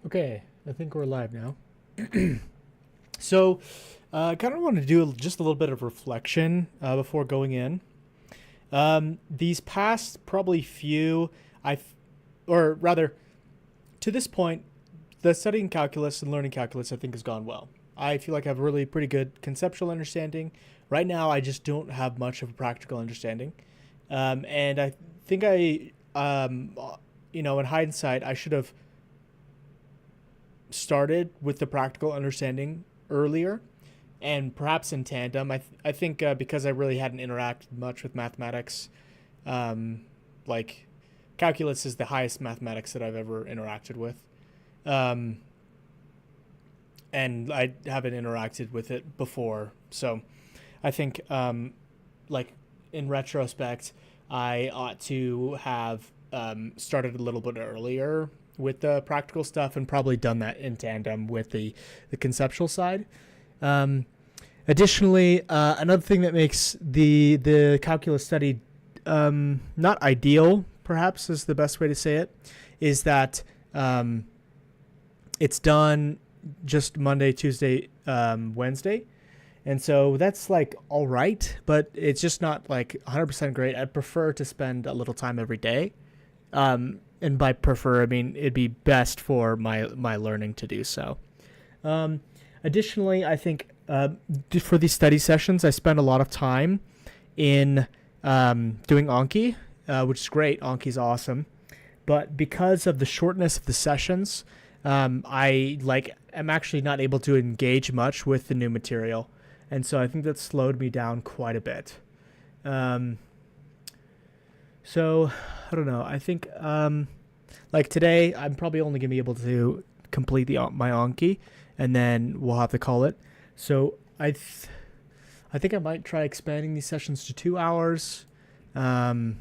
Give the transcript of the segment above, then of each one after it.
Okay, I think we're live now. So, I kind of want to do just a little bit of reflection before going in. These past probably few, or rather, to this point, the studying calculus and learning calculus, I think, has gone well. I feel like I have a really pretty good conceptual understanding. Right now, I just don't have much of a practical understanding, and I think in hindsight, I should have started with the practical understanding earlier and perhaps in tandem. I think because I really hadn't interacted much with mathematics, um, like calculus is the highest mathematics that I've ever interacted with. Um, and I haven't interacted with it before. So I think, like, in retrospect, I ought to have started a little bit earlier with the practical stuff and probably done that in tandem with the conceptual side. Um, Additionally, another thing that makes the calculus study not ideal, perhaps is the best way to say it, is that um, it's done just Monday, Tuesday, Wednesday. And so that's like all right, but it's just not like 100% great. I'd prefer to spend a little time every day. And by prefer, I mean it'd be best for my learning to do so. Um, Additionally, I think for these study sessions, I spend a lot of time in doing Anki, which is great. Anki's awesome, but because of the shortness of the sessions, I am actually not able to engage much with the new material, and so I think that slowed me down quite a bit. Um, so I don't know. I think like today, I'm probably only gonna be able to complete the my Anki, and then we'll have to call it. So I think I might try expanding these sessions to 2 hours, um,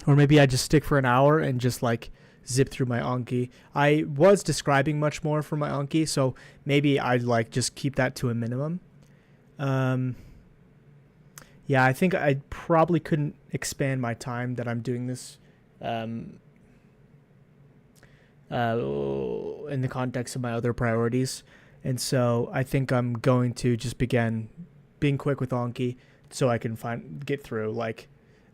or maybe I just stick for an hour and just like zip through my Anki. I was describing much more for my Anki, so maybe I'd like just keep that to a minimum. Um, yeah, I think I probably couldn't expand my time that I'm doing this um, in the context of my other priorities. And so I think I'm going to just begin being quick with Anki so I can get through. Like,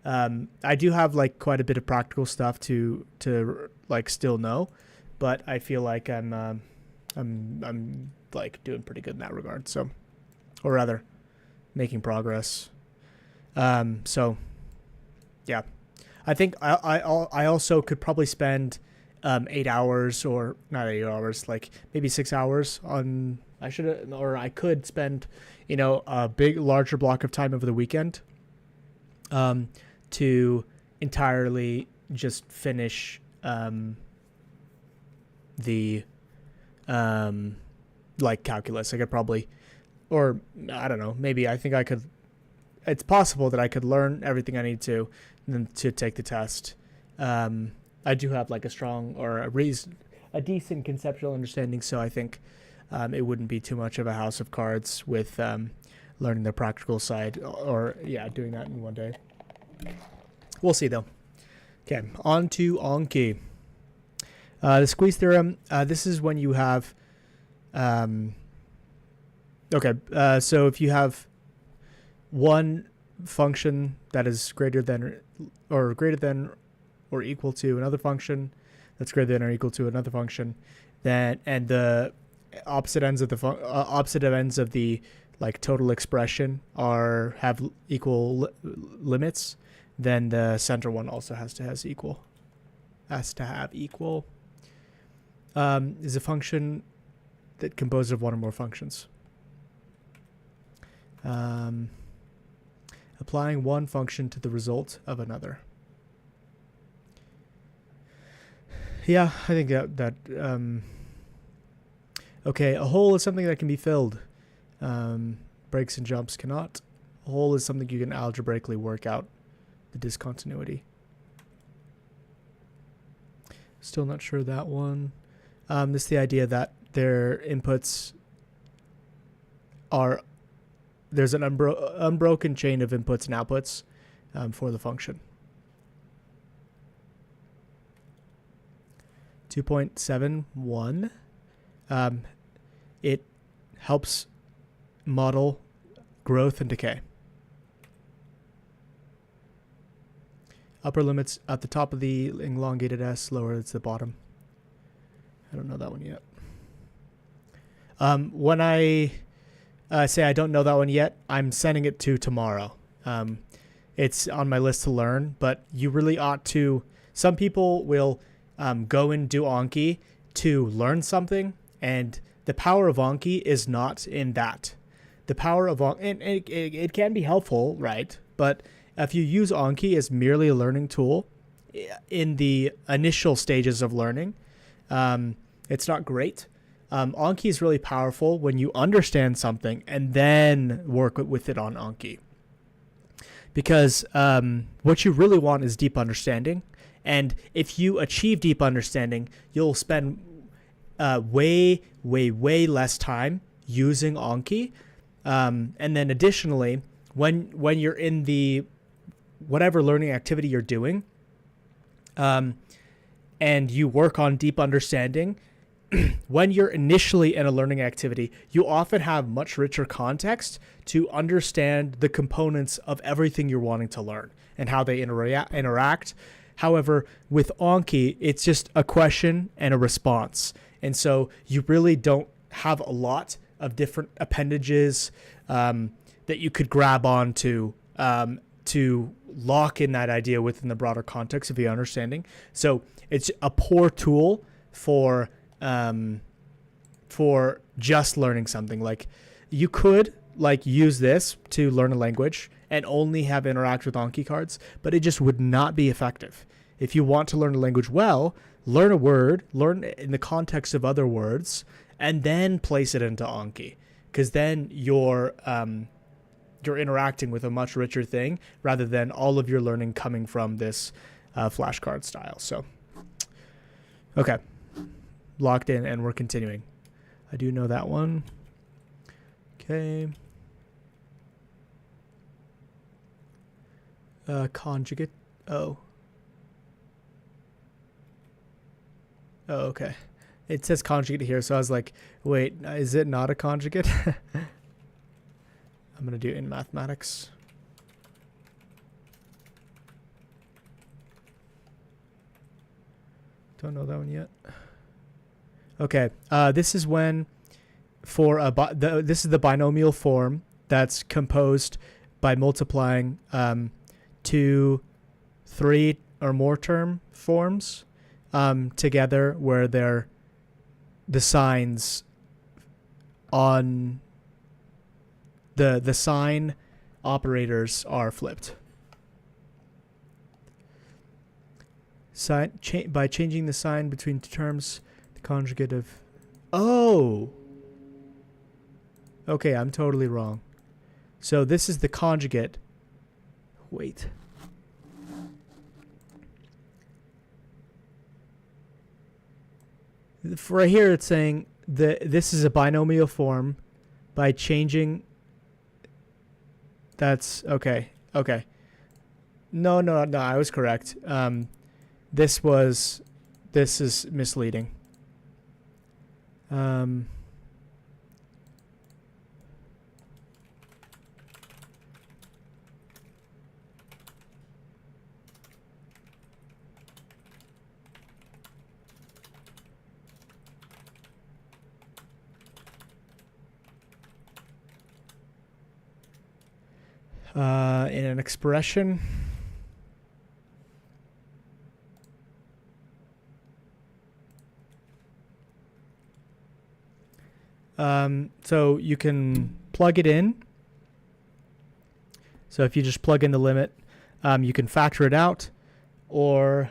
I do have like quite a bit of practical stuff to like still know, but I feel like I'm like doing pretty good in that regard. So, or rather, making progress. So yeah, I think I also could probably spend 8 hours, or not 8 hours, like maybe 6 hours on. I should, or I could spend, a larger block of time over the weekend, um, to entirely just finish the um, like calculus. I could probably, or I don't know, maybe I think I could. It's possible that I could learn everything I need to, and then to take the test. I do have like a strong or a decent conceptual understanding, so I think it wouldn't be too much of a house of cards with learning the practical side, or yeah, doing that in one day. We'll see though. Okay, on to Anki. The squeeze theorem. This is when you have. Um, okay, so if you have one function that is greater than or equal to another function that's greater than or equal to another function, then and the opposite ends of the like total expression have equal limits, then the center one also has to have equal. Is a function that composed of one or more functions. Applying one function to the result of another. Yeah, I think okay, a hole is something that can be filled. Breaks and jumps cannot. A hole is something you can algebraically work out the discontinuity. Still not sure that one. This is the idea that their inputs are there's an unbroken chain of inputs and outputs for the function. 2.71. It helps model growth and decay. Upper limits at the top of the elongated S, lower it's the bottom. I don't know that one yet. When I say I don't know that one yet, I'm sending it to tomorrow. It's on my list to learn, but you really ought to. Some people will go and do Anki to learn something, and the power of Anki is not in that. The power of Anki, it can be helpful, right? But if you use Anki as merely a learning tool in the initial stages of learning, it's not great. Anki is really powerful when you understand something and then work with it on Anki. Because what you really want is deep understanding. And if you achieve deep understanding, you'll spend way less time using Anki. And then additionally, when you're in the whatever learning activity you're doing, and you work on deep understanding, when you're initially in a learning activity, you often have much richer context to understand the components of everything you're wanting to learn and how they interact. However, with Anki, it's just a question and a response. And so you really don't have a lot of different appendages that you could grab onto to lock in that idea within the broader context of your understanding. So it's a poor tool for just learning something. Like you could use this to learn a language and only have interact with Anki cards, but it just would not be effective. If you want to learn a language well, learn a word, learn in the context of other words, and then place it into Anki, because then you're interacting with a much richer thing rather than all of your learning coming from this flashcard style. So, okay, locked in, and we're continuing. I do know that one. Okay. Conjugate. Oh, okay. It says conjugate here, so I was like, wait, is it not a conjugate? I'm going to do it in mathematics. Don't know that one yet. Okay, this is when this is the binomial form that's composed by multiplying 2, 3 or more term forms together, where they're the signs on the sign operators are flipped. By changing the sign between two terms, the conjugate of... Oh! Okay, I'm totally wrong. So this is the conjugate. Wait. Right here it's saying that this is a binomial form by changing... That's... Okay. Okay. No, I was correct. This is misleading. In an expression... So you can plug it in. So if you just plug in the limit, you can factor it out, or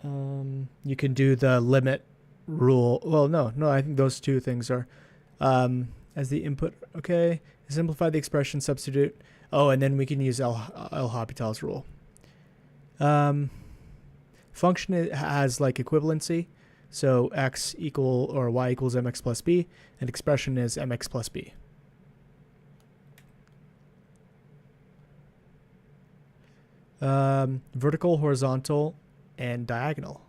you can do the limit rule. Well, no, I think those two things are as the input. Okay, simplify the expression, substitute. Oh, and then we can use L'Hopital's rule. Function has like equivalency. So x equal or y equals mx plus b, and expression is mx plus b. Vertical, horizontal, and diagonal.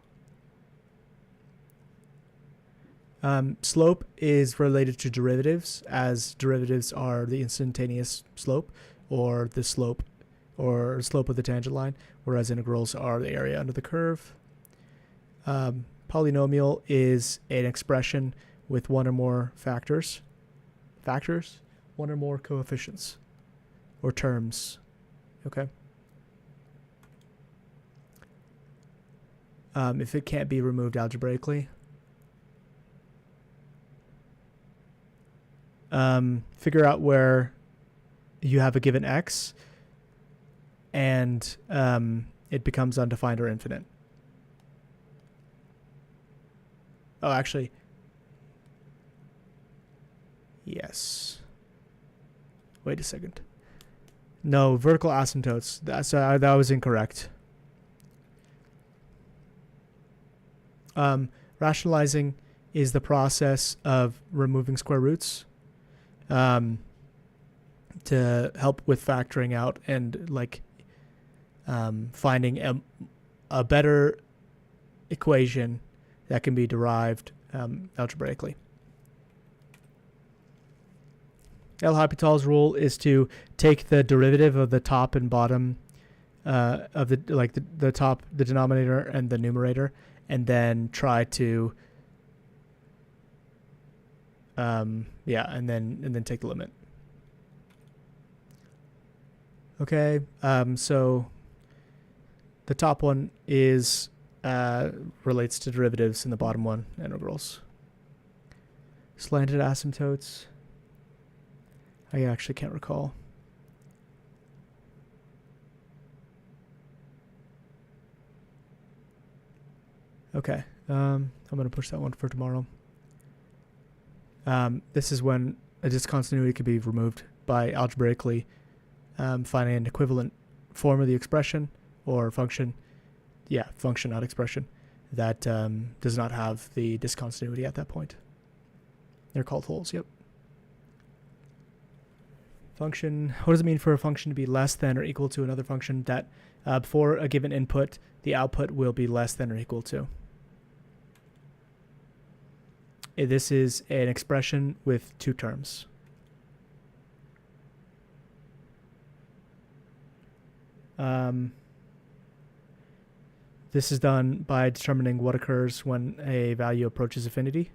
Slope is related to derivatives, as derivatives are the instantaneous slope or the slope of the tangent line, whereas integrals are the area under the curve. Polynomial is an expression with one or more one or more coefficients or terms. Okay. If it can't be removed algebraically, figure out where you have a given x and it becomes undefined or infinite. Oh, actually, yes. Wait a second. No, vertical asymptotes. That was incorrect. Rationalizing is the process of removing square roots to help with factoring out and like finding a better equation that can be derived algebraically. L'Hopital's rule is to take the derivative of the top and bottom of the top, the denominator and the numerator, and then try to and then take the limit. Okay, so the top one is relates to derivatives, and the bottom one integrals. Slanted asymptotes. I actually can't recall. Okay, I'm going to push that one for tomorrow. This is when a discontinuity can be removed by algebraically finding an equivalent form of the expression or function. Yeah, function, not expression, that does not have the discontinuity at that point. They're called holes, yep. Function, what does it mean for a function to be less than or equal to another function that for a given input, the output will be less than or equal to? This is an expression with two terms. This is done by determining what occurs when a value approaches infinity.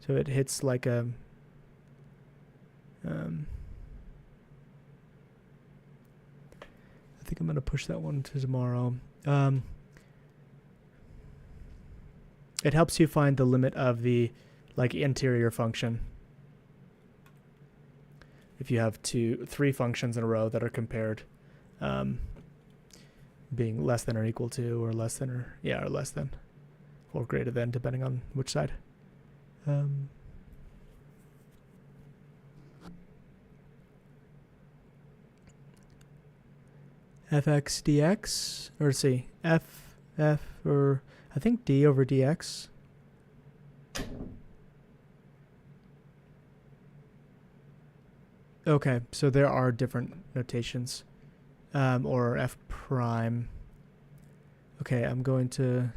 So it hits like a I think I'm going to push that one to tomorrow. It helps you find the limit of the interior function. If you have three functions in a row that are compared, being less than or equal to, or less than or less than, or greater than, depending on which side. Fx dx, or see, f, or I think d over dx. Okay, so there are different notations, or f prime. Okay, I'm going to,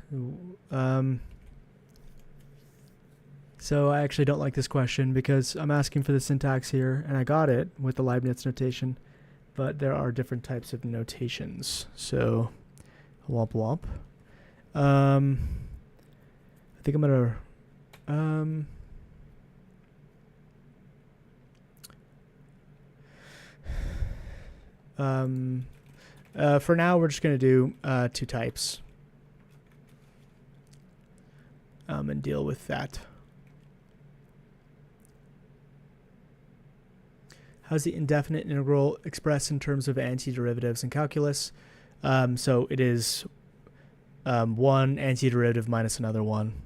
so I actually don't like this question because I'm asking for the syntax here, and I got it with the Leibniz notation. But there are different types of notations. So, womp womp. I think I'm gonna. For now, we're just gonna do two types. And deal with that. How's the indefinite integral expressed in terms of antiderivatives in calculus? So it is one antiderivative minus another one.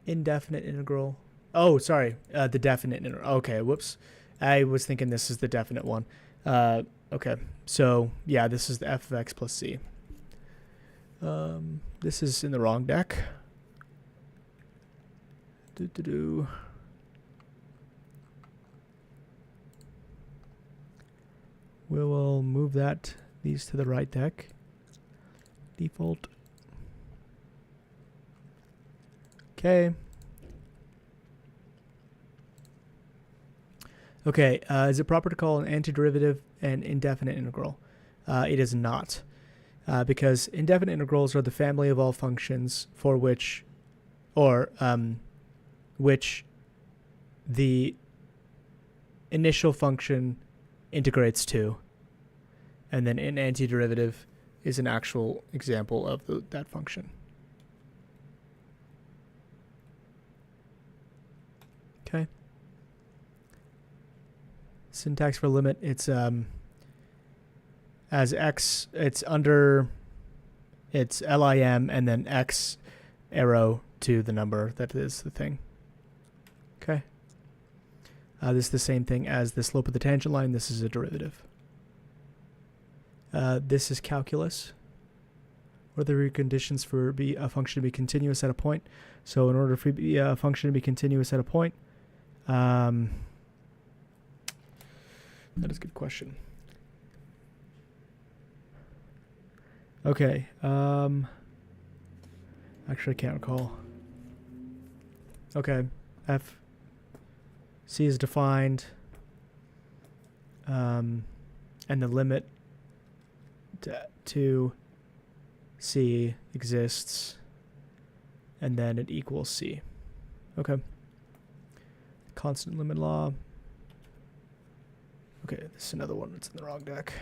Indefinite integral. Oh, sorry. The definite integral. Okay, whoops. I was thinking this is the definite one. Okay, so yeah, this is the f of x plus c. This is in the wrong deck. We will move these to the right deck. Default. Okay. Okay, is it proper to call an antiderivative an indefinite integral? It is not, because indefinite integrals are the family of all functions for which the initial function integrates to, and then an antiderivative is an actual example of that function. Okay. Syntax for limit, it's as x, it's lim and then x arrow to the number that is the thing. Okay. This is the same thing as the slope of the tangent line. This is a derivative. This is calculus. What are the conditions for a function to be continuous at a point? So in order for a function to be continuous at a point, that is a good question. Okay. Actually, I can't recall. Okay. C is defined. And the limit to C exists. And then it equals C. Okay. Constant limit law. Okay, this is another one that's in the wrong deck.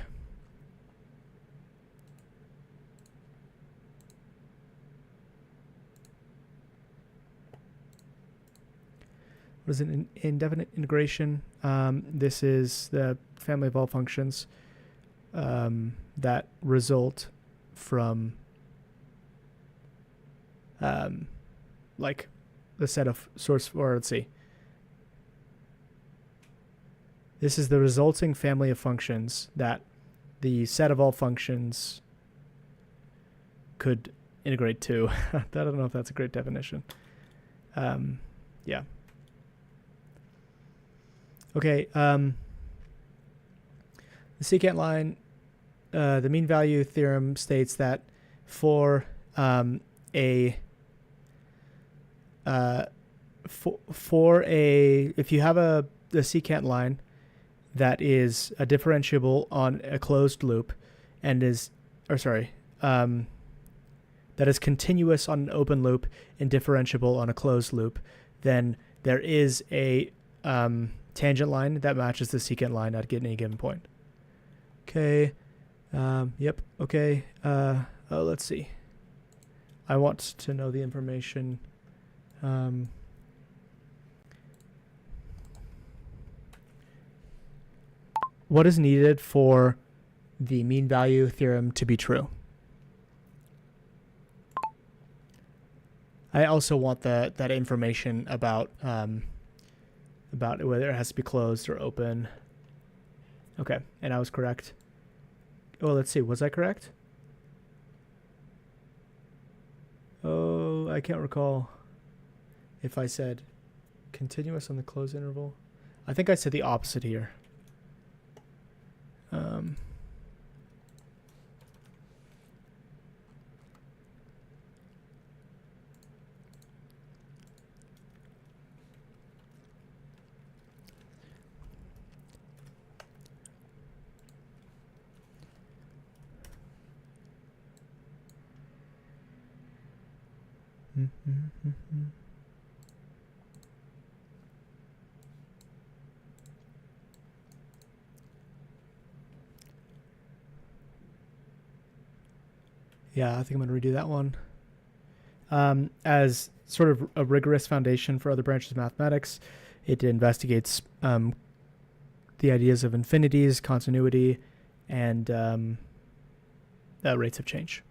What is an indefinite integration? This is the family of all functions that result from like the set of source, or let's see. This is the resulting family of functions that the set of all functions could integrate to. I don't know if that's a great definition. Yeah. Okay. The secant line, the mean value theorem states that for if you have the secant line that is a differentiable on a closed loop and that is continuous on an open loop and differentiable on a closed loop, then there is a tangent line that matches the secant line at any given point. Okay. Yep. Okay. Let's see. I want to know the information. What is needed for the mean value theorem to be true? I also want that information about whether it has to be closed or open. Okay, and I was correct. Well, let's see. Was I correct? Oh, I can't recall if I said continuous on the closed interval. I think I said the opposite here. Yeah, I think I'm going to redo that one. As sort of a rigorous foundation for other branches of mathematics, it investigates the ideas of infinities, continuity, and rates of change.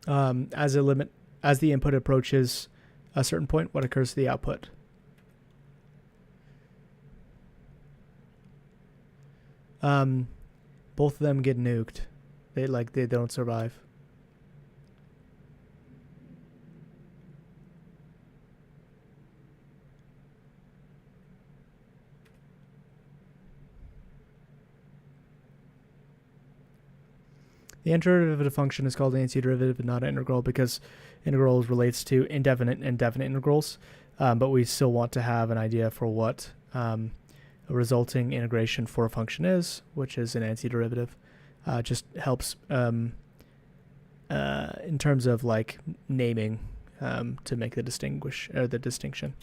As the input approaches a certain point, what occurs to the output? Both of them get nuked. They don't survive. The antiderivative function is called antiderivative and not integral because integral relates to indefinite and definite integrals, but we still want to have an idea for what a resulting integration for a function is, which is an antiderivative. Just helps in terms of like naming to make the distinction.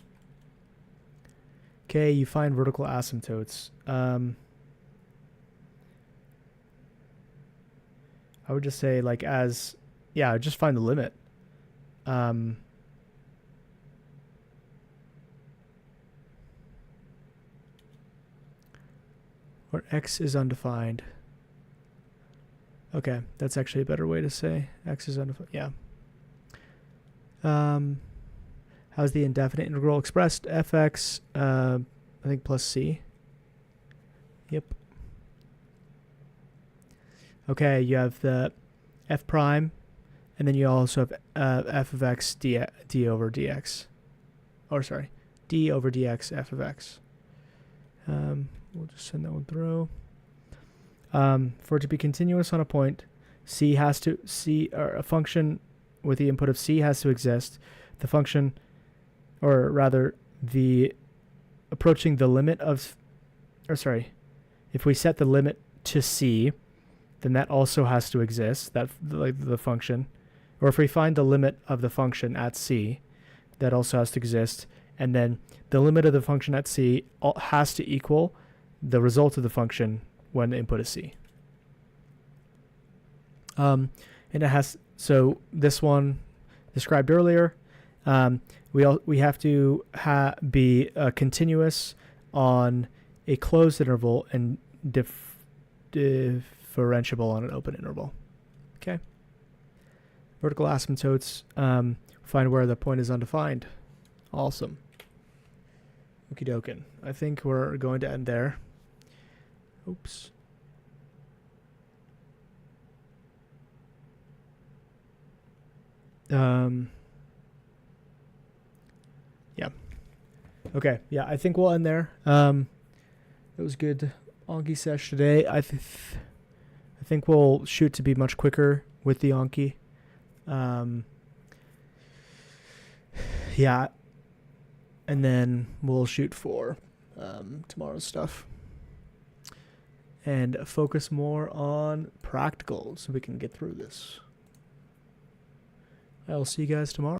Okay, you find vertical asymptotes. I would just say like just find the limit. Or x is undefined. Okay, that's actually a better way to say x is undefined. Yeah. How's the indefinite integral expressed? Fx, I think plus c. Yep. Okay, you have the f prime, and then you also have f of x d over dx. Or sorry, d over dx f of x. We'll just send that one through. For it to be continuous on a point, or a function with the input of c has to exist. The function, or rather, the approaching the limit of, if we set the limit to c, then that also has to exist, that like the function. Or if we find the limit of the function at c, that also has to exist. And then the limit of the function at c has to equal the result of the function when the input is c. And it has, so this one described earlier, we have to be continuous on a closed interval and differentiable on an open interval. Okay. Vertical asymptotes, find where the point is undefined. Awesome. Okie dokin. I think we're going to end there. Oops. Yeah. Okay. Yeah, I think we'll end there. It was good Anki sesh today. I think we'll shoot to be much quicker with the Anki. Yeah. And then we'll shoot for tomorrow's stuff. And focus more on practical so we can get through this. I'll see you guys tomorrow.